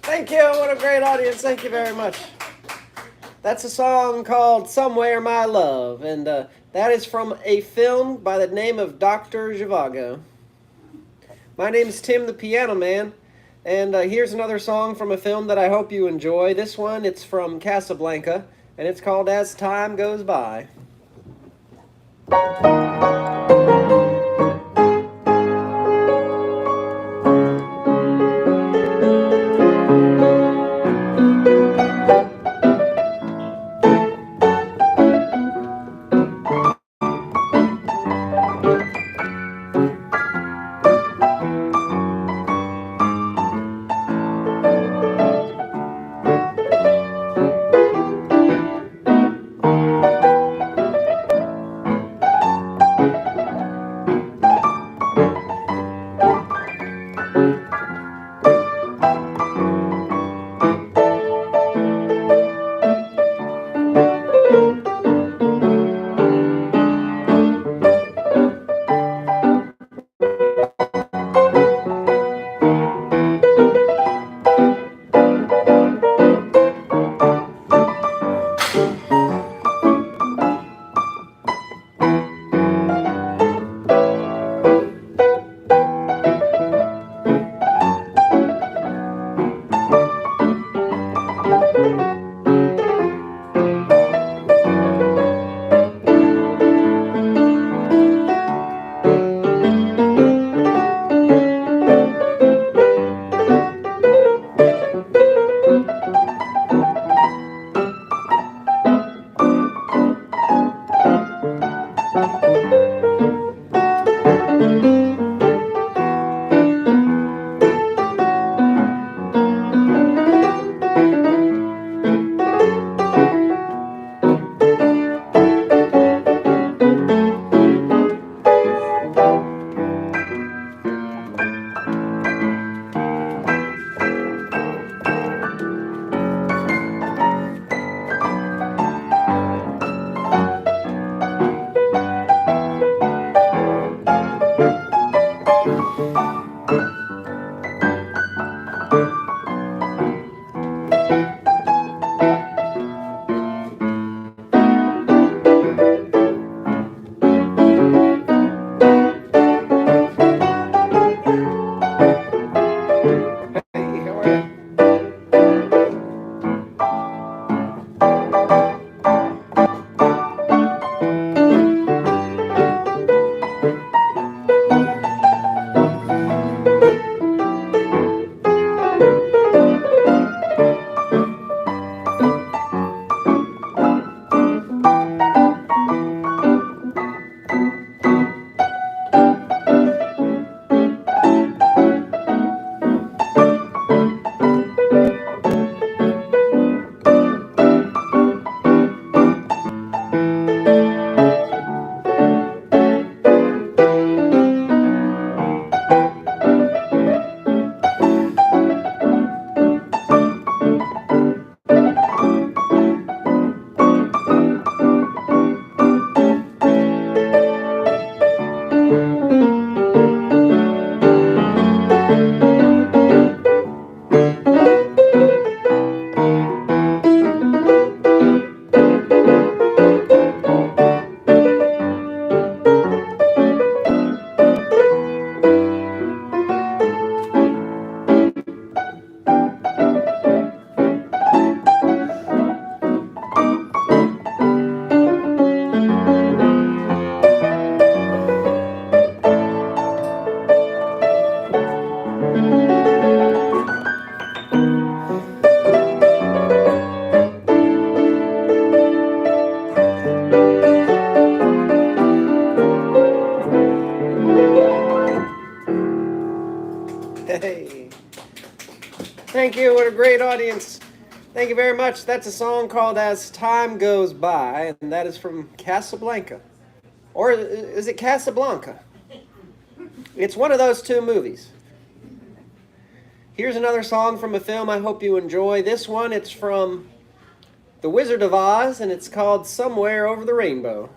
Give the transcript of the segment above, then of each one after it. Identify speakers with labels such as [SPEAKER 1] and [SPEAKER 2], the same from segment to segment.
[SPEAKER 1] Thank you. What a great audience. Thank you very much. That's a song called Somewhere My Love, and that is from a film by the name of Dr. Zhivago. My name is Tim the Piano Man, and here's another song from a film that I hope you enjoy. This one, it's from Casablanca, and it's called As Time Goes By. Thank you. What a great audience. Thank you very much. That's a song called As Time Goes By, and that is from Casablanca. Or is it Casablanca? It's one of those two movies. Here's another song from a film I hope you enjoy. This one, it's from The Wizard of Oz, and it's called Somewhere Over the Rainbow.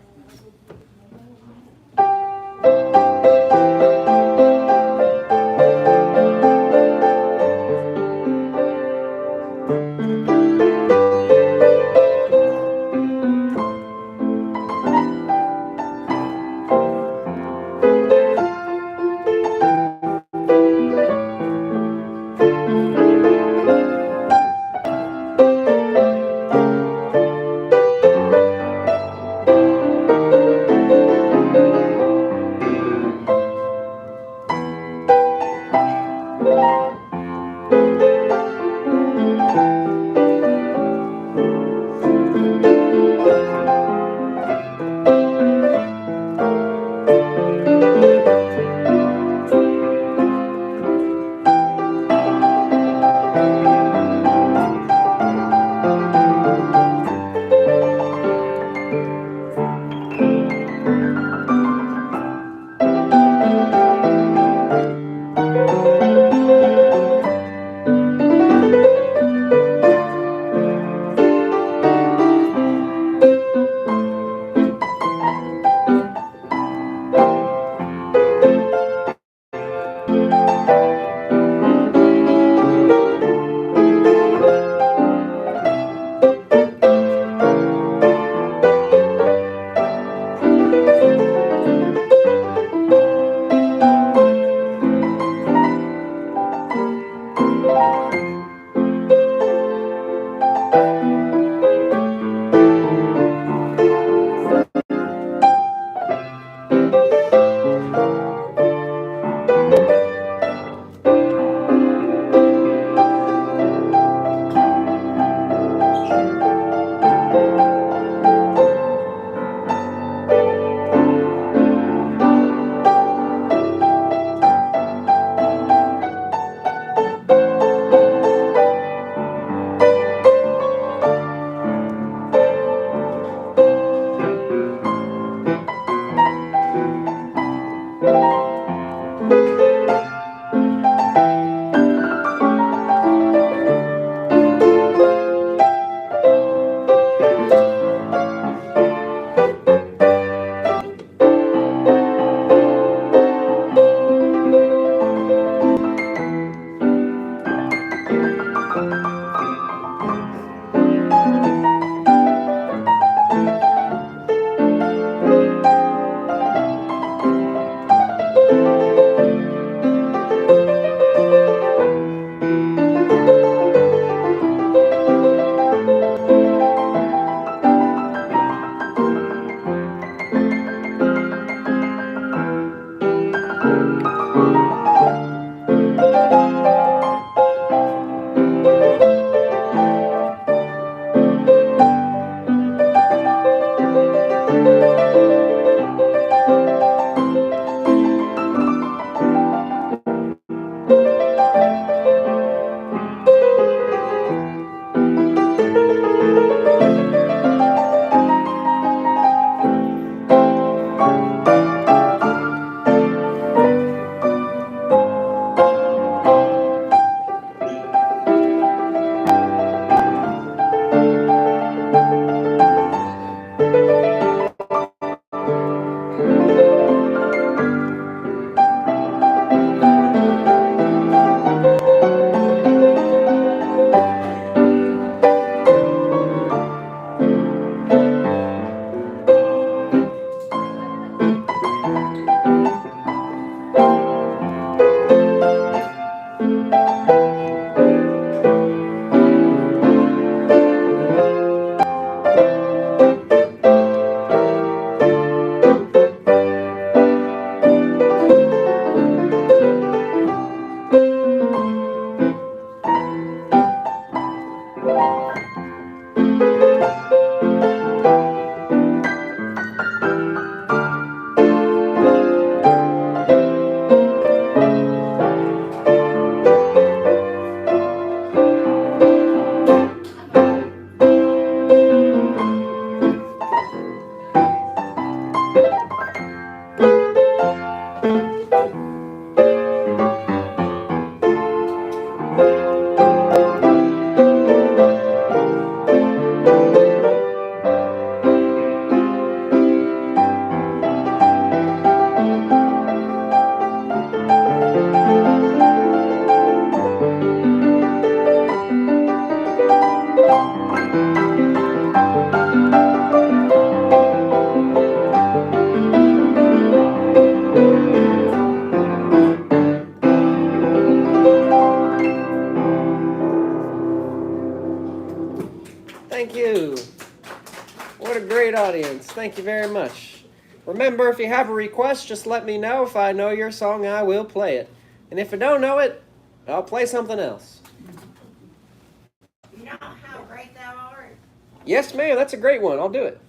[SPEAKER 1] Thank you very much. Remember, if you have a request, just let me know. If I know your song, I will play it. And if I don't know it, I'll play something else.
[SPEAKER 2] You know how great thou art?
[SPEAKER 1] Yes, ma'am. That's a great one. I'll do it.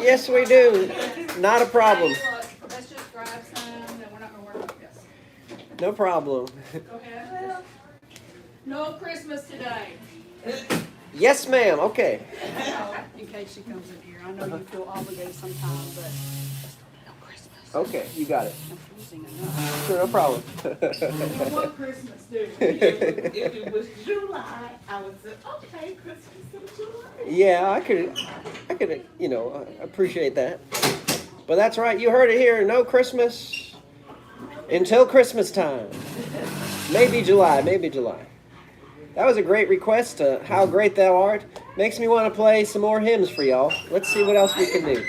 [SPEAKER 1] Yes, we do. Not a problem.
[SPEAKER 3] Let's just grab some, and we're not going to work like this.
[SPEAKER 1] No problem.
[SPEAKER 3] Go ahead. No Christmas today.
[SPEAKER 1] Yes, ma'am. Okay.
[SPEAKER 3] In case she comes in here. I know you feel obligated sometimes, but on Christmas.
[SPEAKER 1] Okay, you got it.
[SPEAKER 3] Confusing enough.
[SPEAKER 1] Sure, no problem.
[SPEAKER 4] What Christmas do? If it was July, I would say, okay, Christmas in July.
[SPEAKER 1] Yeah, I could, appreciate that. But that's right. You heard it here. No Christmas until Christmas time. Maybe July. Maybe July. That was a great request. How Great Thou Art. Makes me want to play some more hymns for y'all. Let's see what else we can do.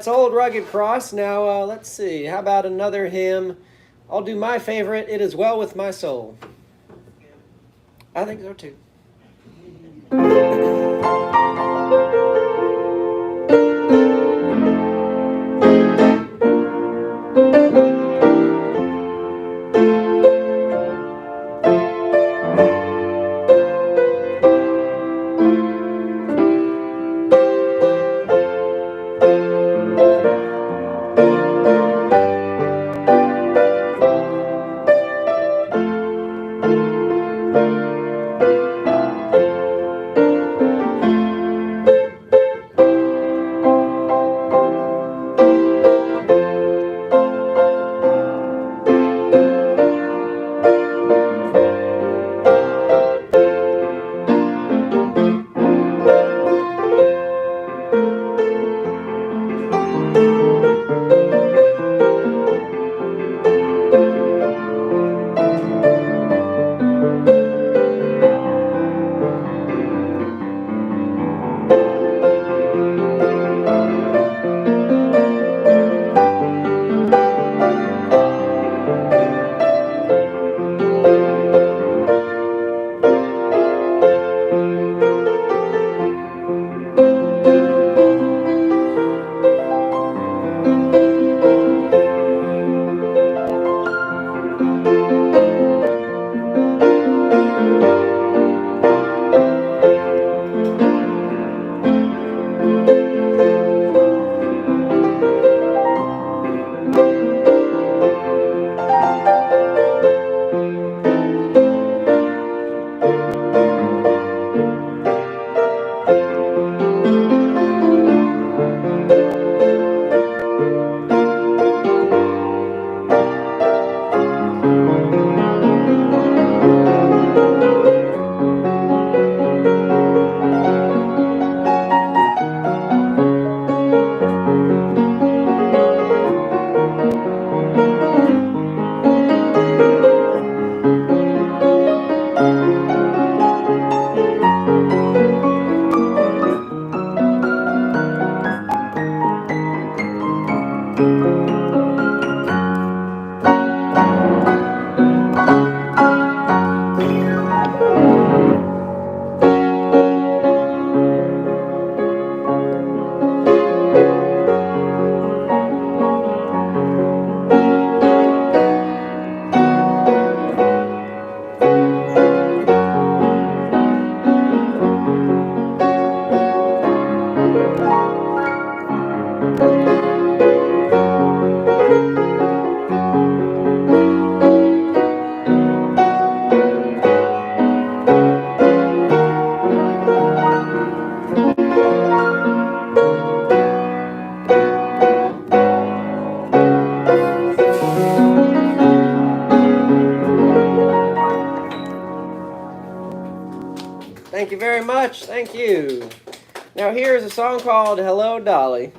[SPEAKER 1] that's Old Rugged Cross. Now, let's see. How about another hymn? I'll do my favorite, It Is Well With My Soul. I think so too. Thank you very much. Thank you. Now here's a song called Hello, Dolly.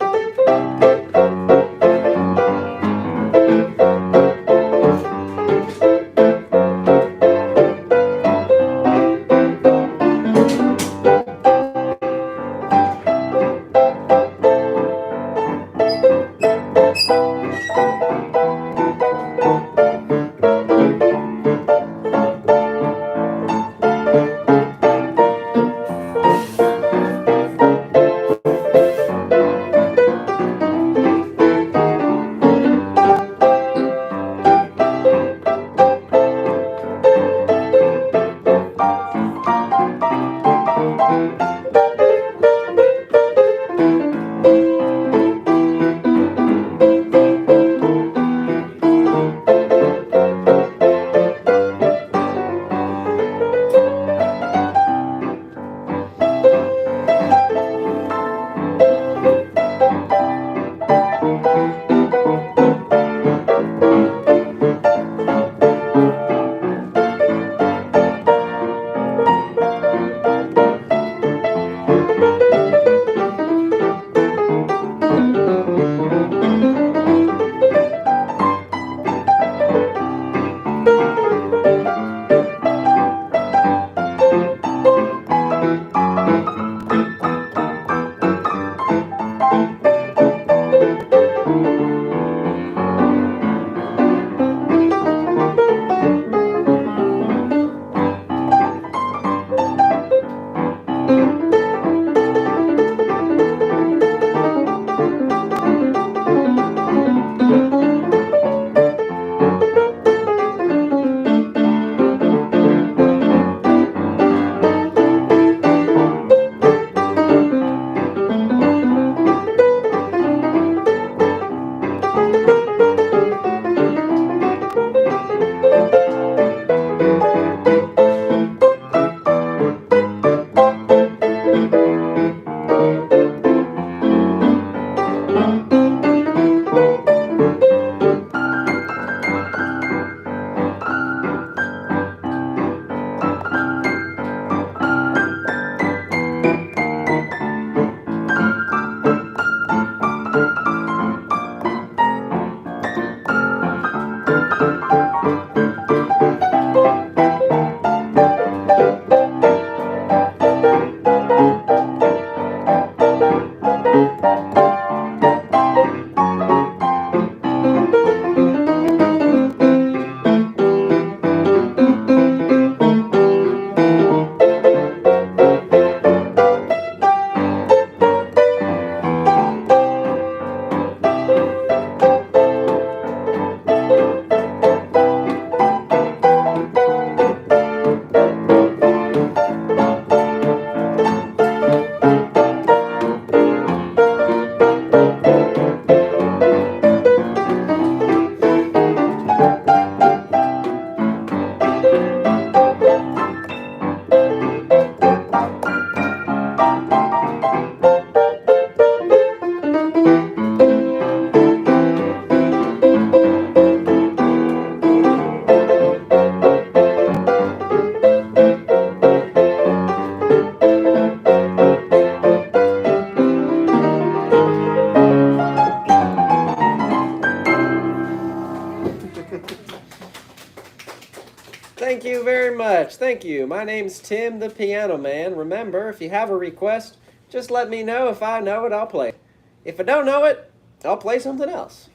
[SPEAKER 1] Thank you very much. Thank you. My name's Tim the Piano Man. Remember, if you have a request, just let me know. If I know it, I'll play it. If I don't know it, I'll play something else.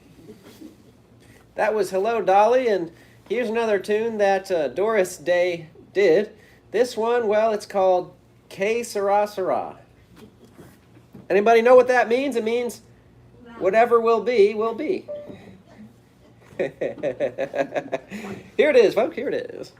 [SPEAKER 1] That was Hello Dolly, and here's another tune that Doris Day did. This one, well, it's called Que Sera Sera. Anybody know what that means? It means whatever will be, will be. Here it is, folks. Here it is.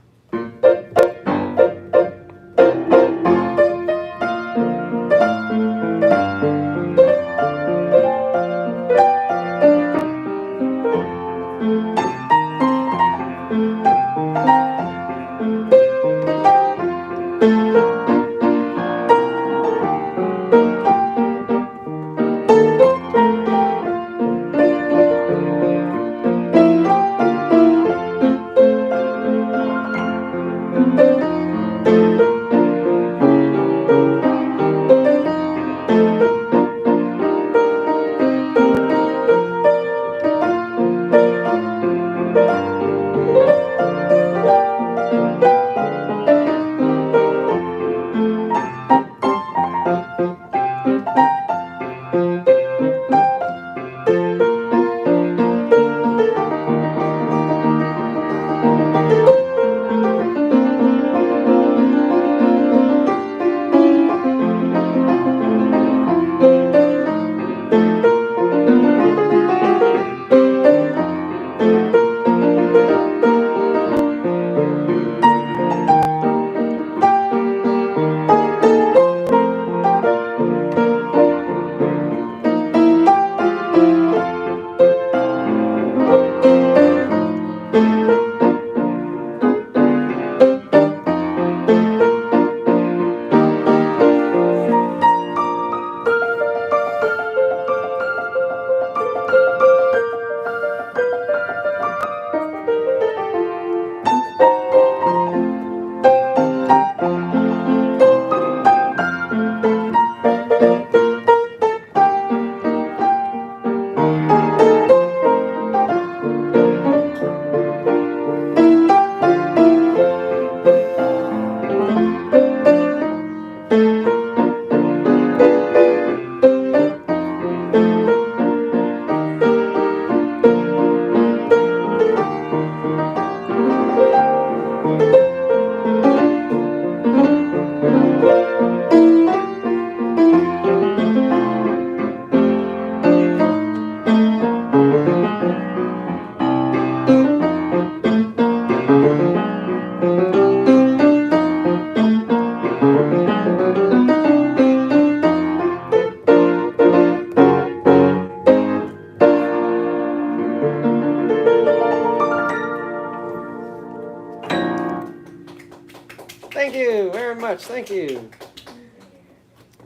[SPEAKER 1] Thank you very much. Thank you.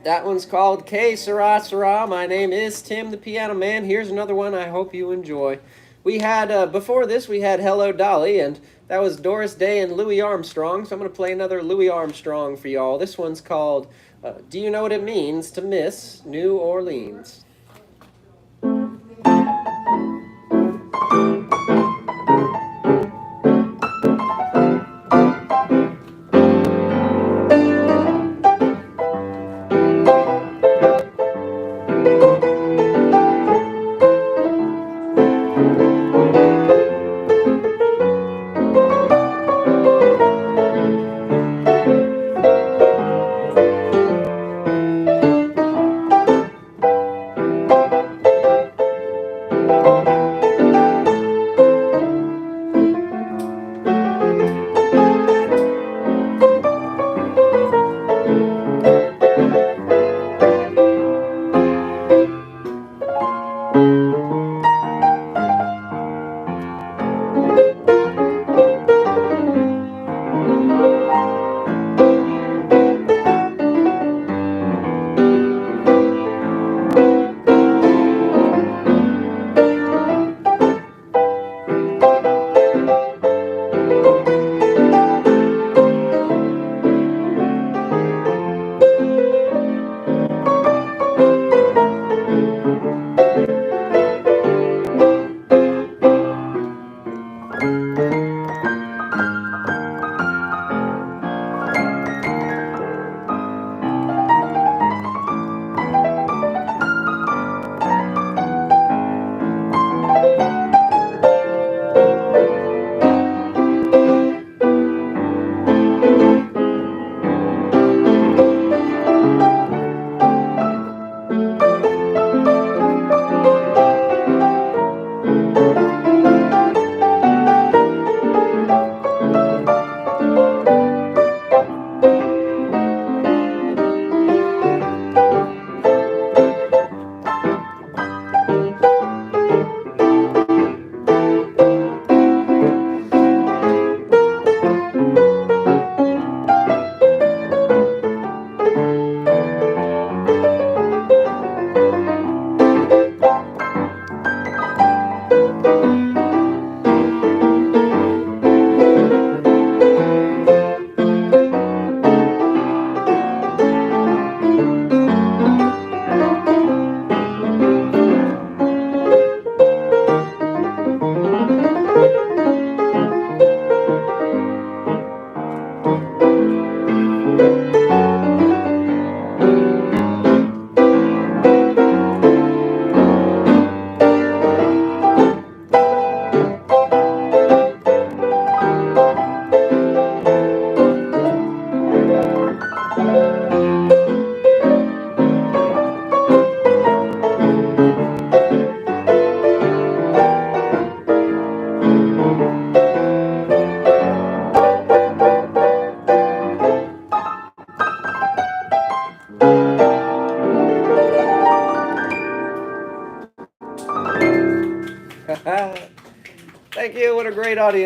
[SPEAKER 1] That one's called Que Sera Sera. My name is Tim the Piano Man. Here's another one I hope you enjoy. We had, before this, we had Hello Dolly, and that was Doris Day and Louis Armstrong. So I'm going to play another Louis Armstrong for y'all. This one's called Do You Know What It Means to Miss New Orleans?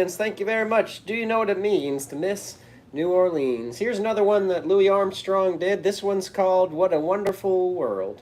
[SPEAKER 1] audience, thank you very much. Do you know what it means to miss New Orleans? Here's another one that Louis Armstrong did. This one's called What a Wonderful World.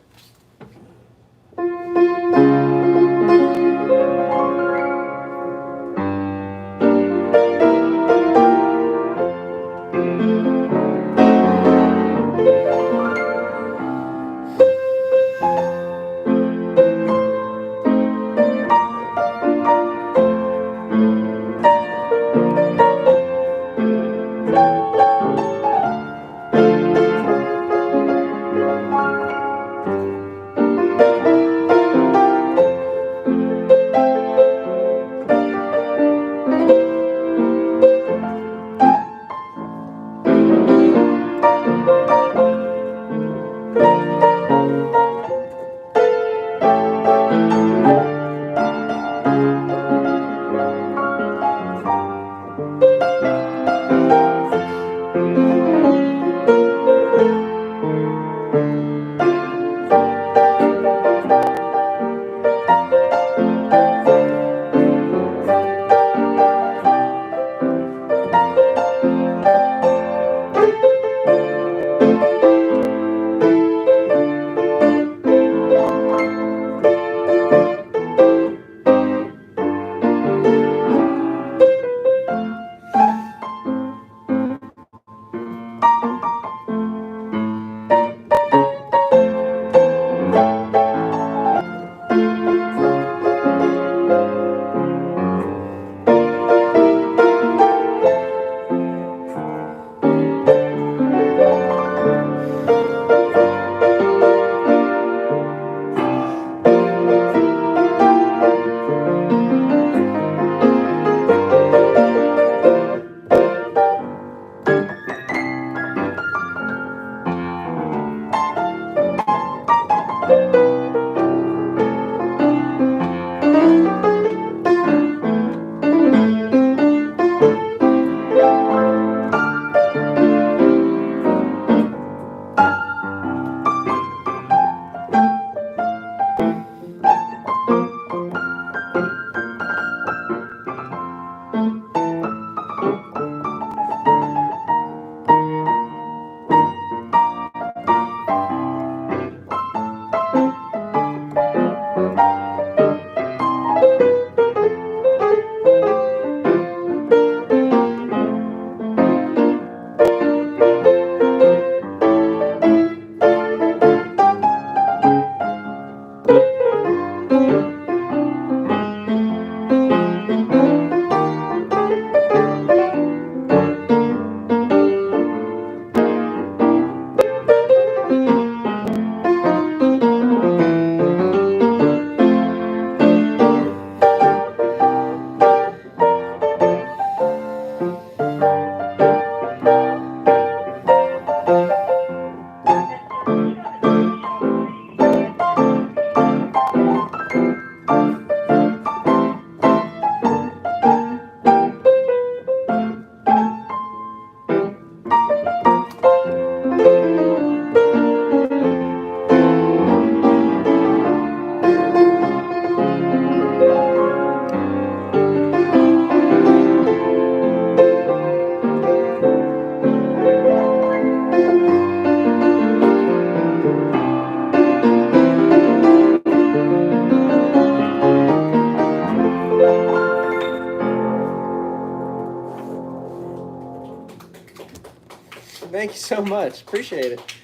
[SPEAKER 1] Thank you so much. Appreciate it.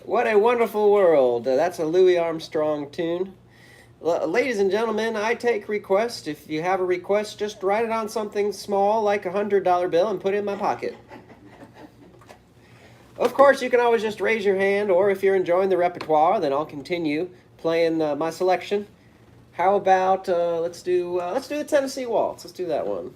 [SPEAKER 1] What a Wonderful World. That's a Louis Armstrong tune. Ladies and gentlemen, I take requests. If you have a request, just write it on something small like a $100 bill and put it in my pocket. Of course, you can always just raise your hand, or if you're enjoying the repertoire, then I'll continue playing my selection. How about let's do the Tennessee Waltz. Let's do that one.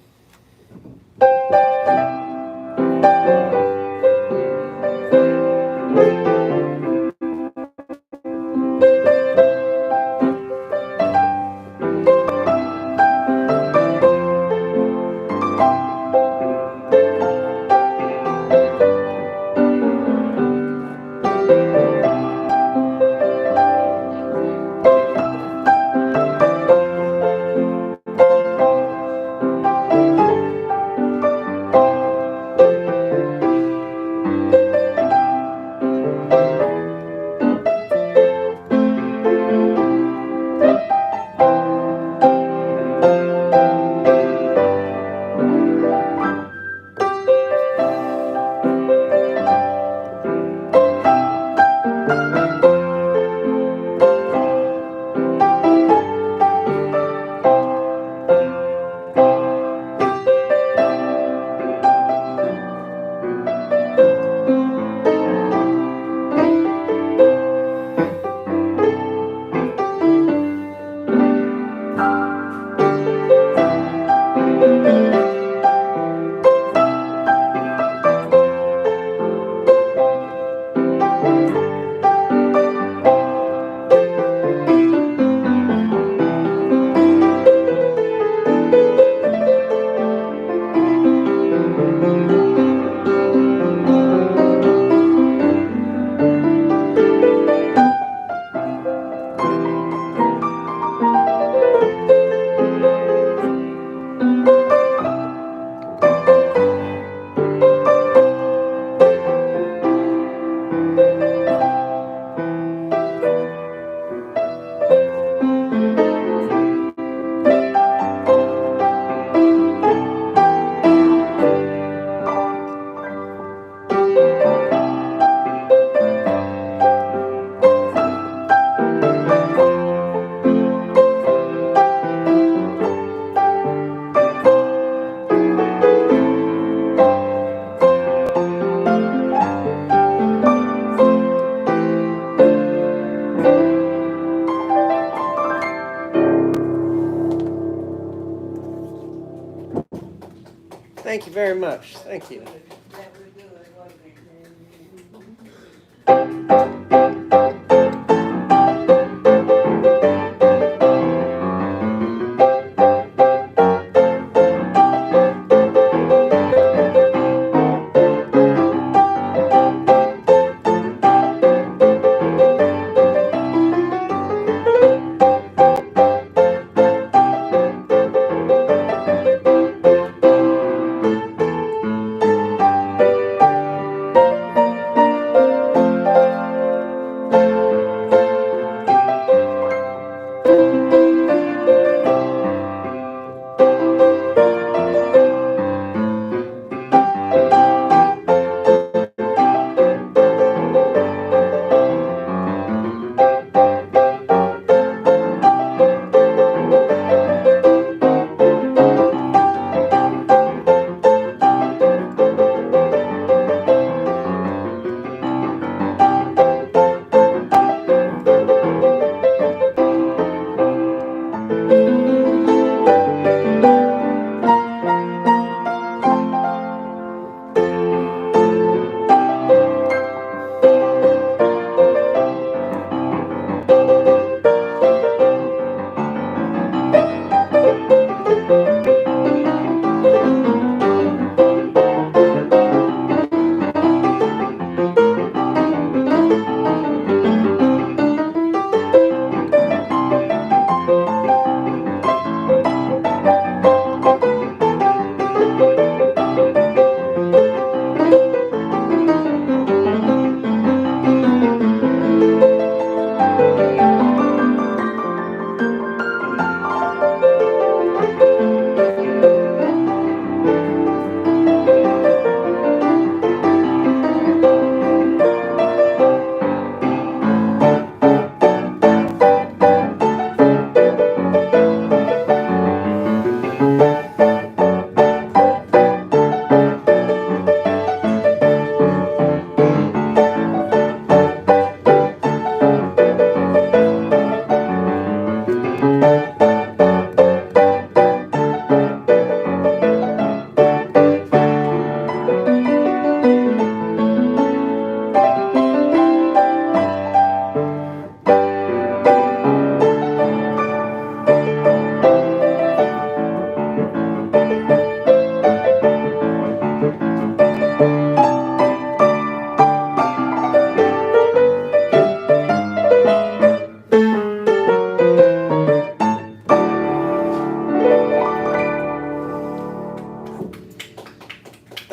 [SPEAKER 1] very much. Thank you.
[SPEAKER 4] That was good, wasn't it?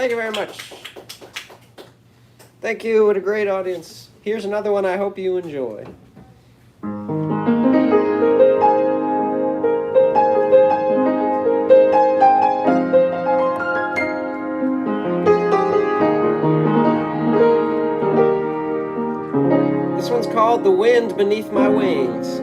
[SPEAKER 1] Thank you very much. Thank you. What a great audience. Here's another one I hope you enjoy. This one's called The Wind Beneath My Wings.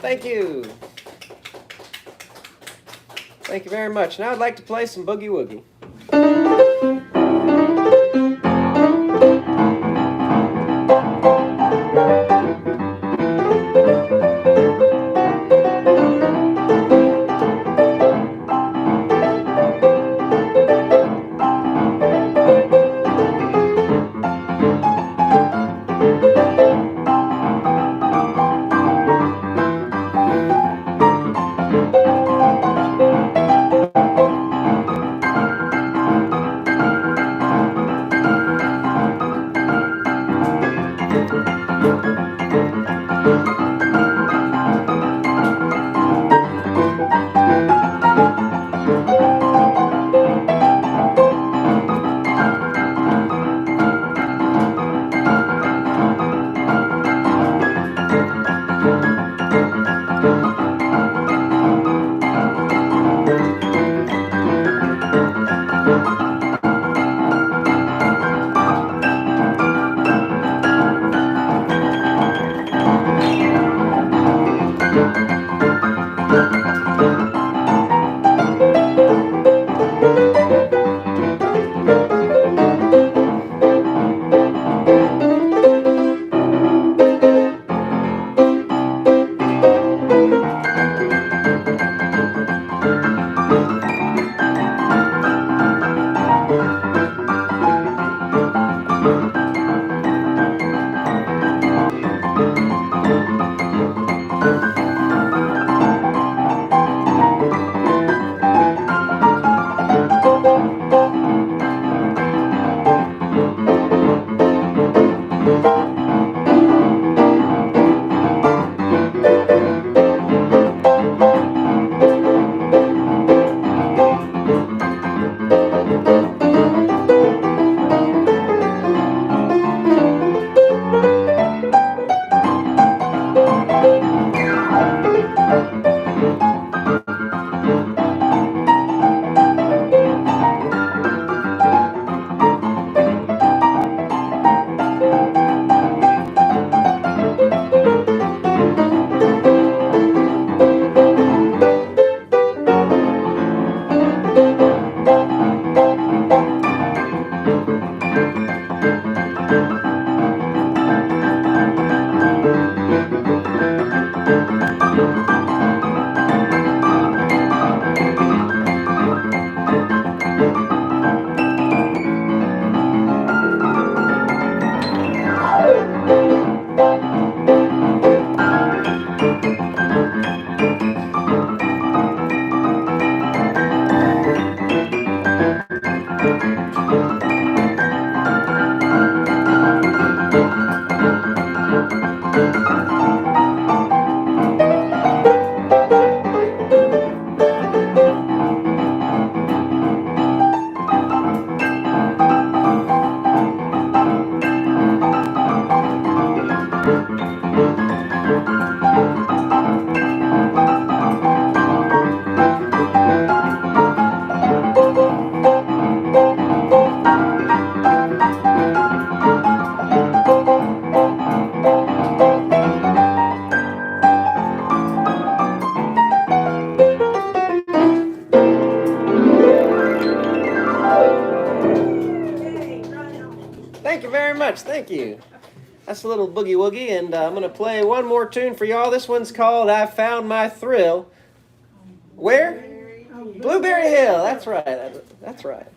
[SPEAKER 1] Thank you. Thank you very much. Now I'd like to play some Boogie Woogie. Thank you very much. Thank you. That's a little boogie woogie, and I'm going to play one more tune for y'all. This one's called I Found My Thrill. Where? Blueberry Hill. That's right. That's right.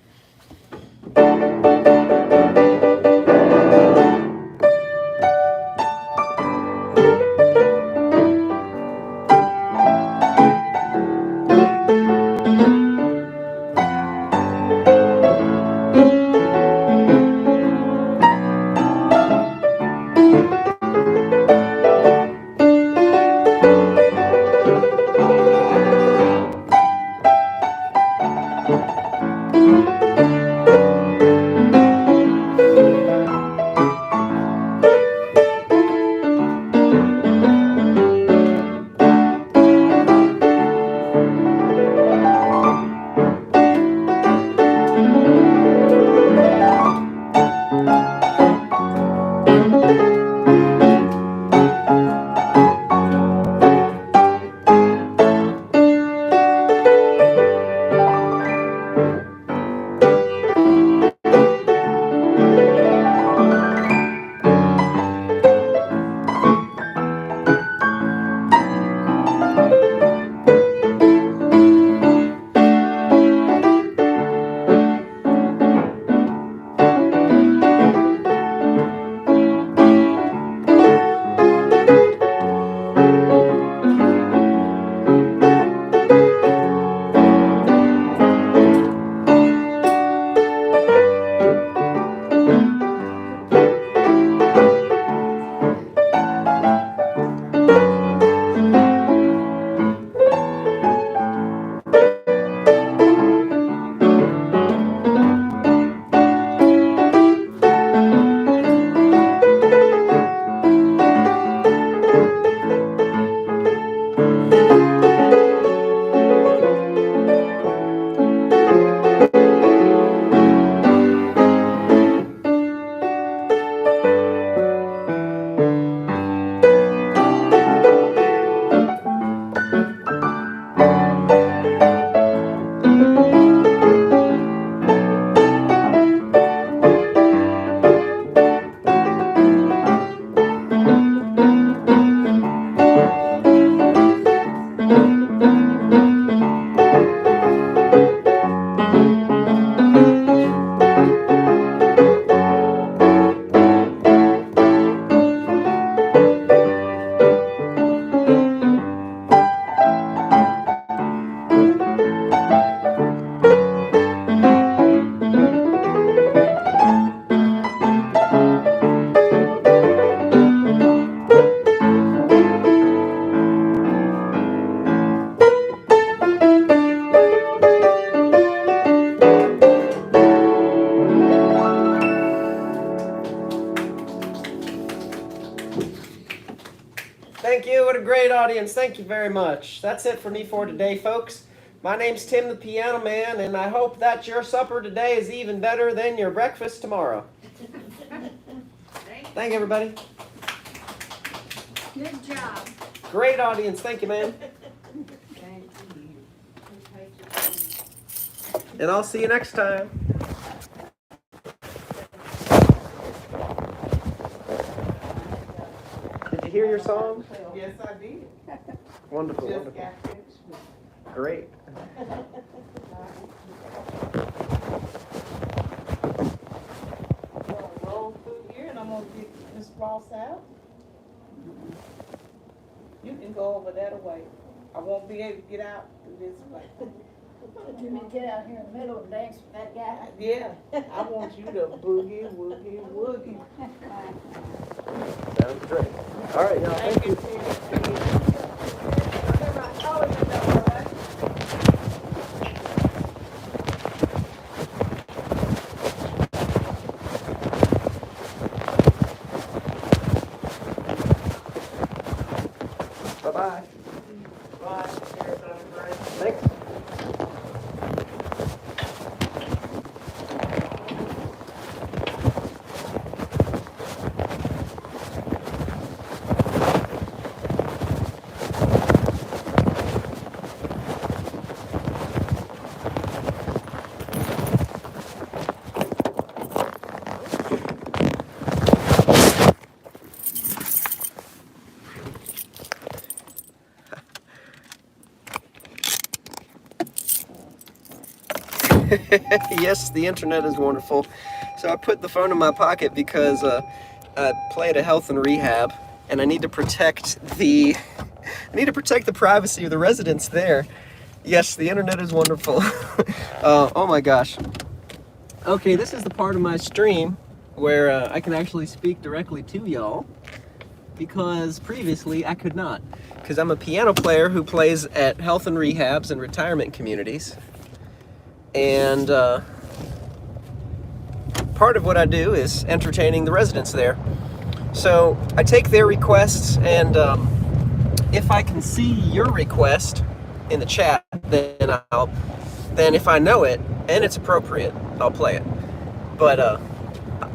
[SPEAKER 1] great audience. Thank you very much. That's it for me for today, folks. My name's Tim the Piano Man, and I hope that your supper today is even better than your breakfast tomorrow. Thank you, everybody.
[SPEAKER 3] Good job.
[SPEAKER 1] Great audience. Thank you, man. And I'll see you next time. Did you hear your song?
[SPEAKER 4] Yes, I did.
[SPEAKER 1] Wonderful,
[SPEAKER 4] Just
[SPEAKER 1] wonderful.
[SPEAKER 4] got finished.
[SPEAKER 1] Great.
[SPEAKER 4] I'm gonna roll through here and I'm gonna get Miss Ross out. You can go over that way. I won't be able to get out through this way.
[SPEAKER 2] You mean get out here in the middle and dance with that guy?
[SPEAKER 4] Yeah, I want you to boogie, woogie, woogie.
[SPEAKER 1] Sounds great. All right, y'all. Thank you. Bye-bye. Bye. Thanks. Yes, the internet is wonderful. So I put the phone in my pocket because I play at a health and rehab, and I need to protect the privacy of the residents there. Yes, the internet is wonderful. Oh my gosh. Okay, this is the part of my stream where I can actually speak directly to y'all, because previously I could not, because I'm a piano player who plays at health and rehabs and retirement communities. And part of what I do is entertaining the residents there. So I take their requests, and if I can see your request in the chat, then if I know it and it's appropriate, I'll play it. But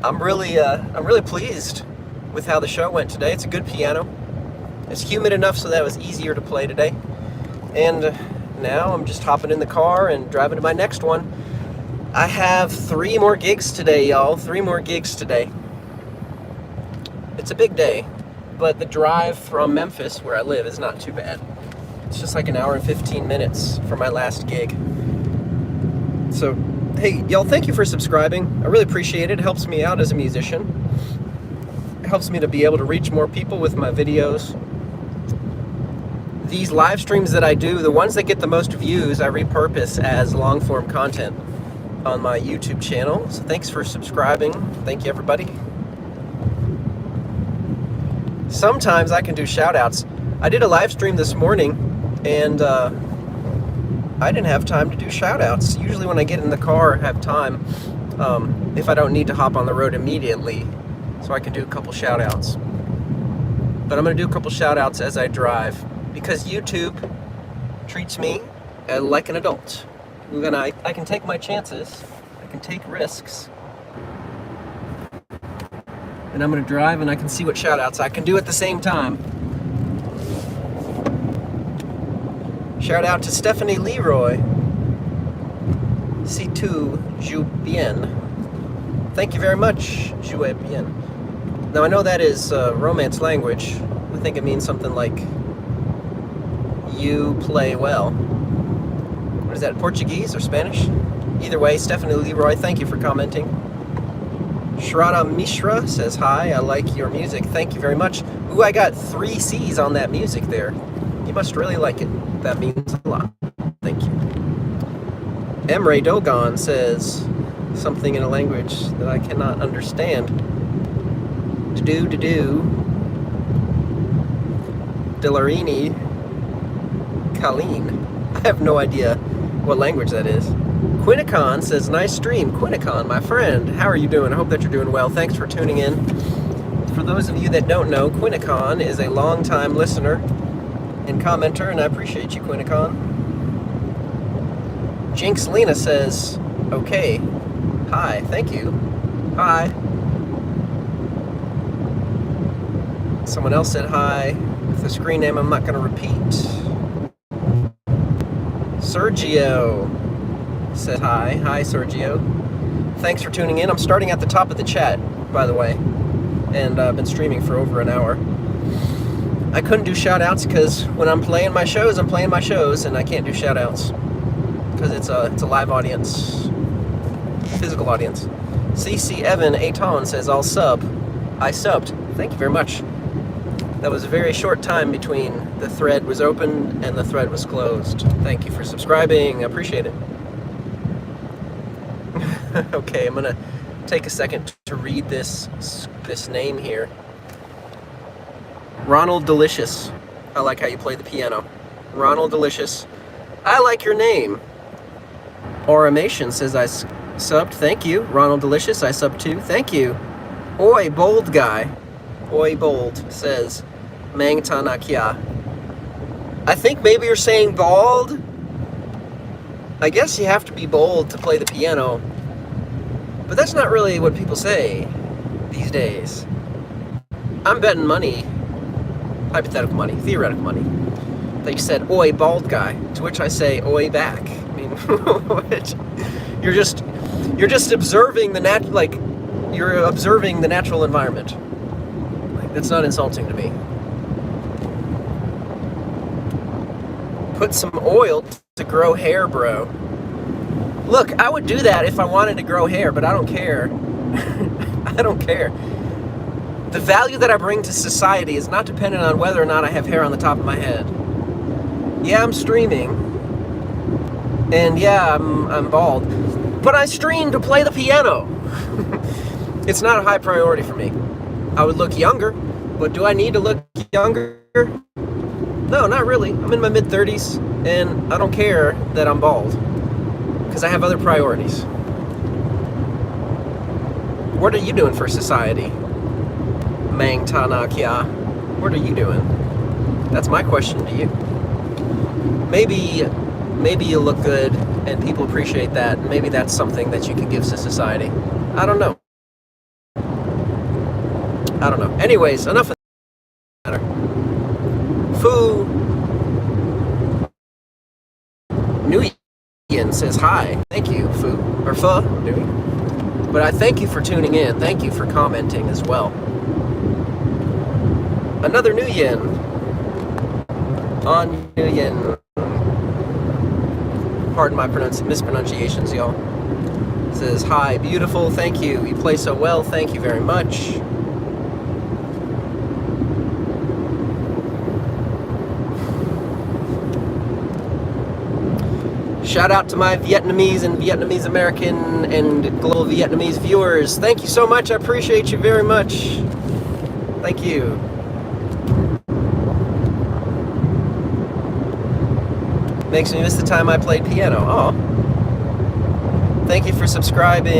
[SPEAKER 1] I'm really pleased with how the show went today. It's a good piano. It's humid enough so that it was easier to play today. And now I'm just hopping in the car and driving to my next one. I have 3 more gigs today, y'all. 3 more gigs today. It's a big day, but the drive from Memphis, where I live, is not too bad. It's just like an hour and 15 minutes for my last gig. So, hey, y'all, thank you for subscribing. I really appreciate it. It helps me out as a musician. It helps me to be able to reach more people with my videos. These live streams that I do, the ones that get the most views, I repurpose as long-form content on my YouTube channel. So thanks for subscribing. Thank you, everybody. Sometimes I can do shout-outs. I did a live stream this morning, and I didn't have time to do shout-outs. Usually when I get in the car, I have time, if I don't need to hop on the road immediately, so I can do a couple shout-outs. But I'm going to do a couple shout-outs as I drive, because YouTube treats me like an adult. I can take my chances, I can take risks, and I'm going to drive and I can see what shout-outs I can do at the same time. Shout out to Stephanie Leroy. Si tu joues bien. Thank you very much, jouez bien. Now I know that is Romance language. I think it means something like you play well. What is that, Portuguese or Spanish? Either way, Stephanie Leroy, thank you for commenting. Shraddha Mishra says, hi, I like your music. Thank you very much. Ooh, I got 3 C's on that music there. You must really like it. That means a lot. Thank you. Emre Dogon says something in a language that I cannot understand. To-do. Delarini Colleen. I have no idea what language that is. Quinnicon says, nice stream. Quinnicon, my friend, how are you doing? I hope that you're doing well. Thanks for tuning in. For those of you that don't know, Quinnicon is a longtime listener and commenter, and I appreciate you, Quinnicon. Jinx Lena says, okay. Hi, thank you. Hi. Someone else said hi with a screen name I'm not going to repeat. Sergio said hi. Hi, Sergio. Thanks for tuning in. I'm starting at the top of the chat, by the way, and I've been streaming for over an hour. I couldn't do shout-outs because when I'm playing my shows, and I can't do shout-outs because it's a live audience, physical audience. CC Evan Aton says, I'll sub. I subbed. Thank you very much. That was a very short time between the thread was open and the thread was closed. Thank you for subscribing. I appreciate it. Okay, I'm gonna take a second to read this name here. Ronald Delicious. I like how you play the piano. Ronald Delicious. I like your name. Auramation says I subbed. Thank you. Ronald Delicious, I subbed too. Thank you. Oi, bold guy. Oi, bold says Mangtanakia. I think maybe you're saying bald. I guess you have to be bold to play the piano. But that's not really what people say these days. I'm betting money, hypothetical money, theoretical money, that you said, oi, bald guy, to which I say, oi, back. I mean, you're just observing the you're observing the natural environment. Like, that's not insulting to me. Put some oil to grow hair, bro. Look, I would do that if I wanted to grow hair, but I don't care. I don't care. The value that I bring to society is not dependent on whether or not I have hair on the top of my head. Yeah, I'm streaming. And yeah, I'm bald. But I stream to play the piano. It's not a high priority for me. I would look younger, but do I need to look younger? No, not really. I'm in my mid-30s, and I don't care that I'm bald. Because I have other priorities. What are you doing for society? Mangtanakia. What are you doing? That's my question to you. Maybe you look good and people appreciate that. Maybe that's something that you can give to society. I don't know. Anyways, enough of that. Fu Nguyen says hi. Thank you, Fu. Or Pho. But I thank you for tuning in. Thank you for commenting as well. Another Nguyen. On Nguyen. Pardon my mispronunciations, y'all. Says, hi, beautiful, thank you. You play so well, thank you very much. Shout out to my Vietnamese and Vietnamese American and global Vietnamese viewers. Thank you so much, I appreciate you very much. Thank you. Makes me miss the time I played piano. Oh. Thank you for subscribing.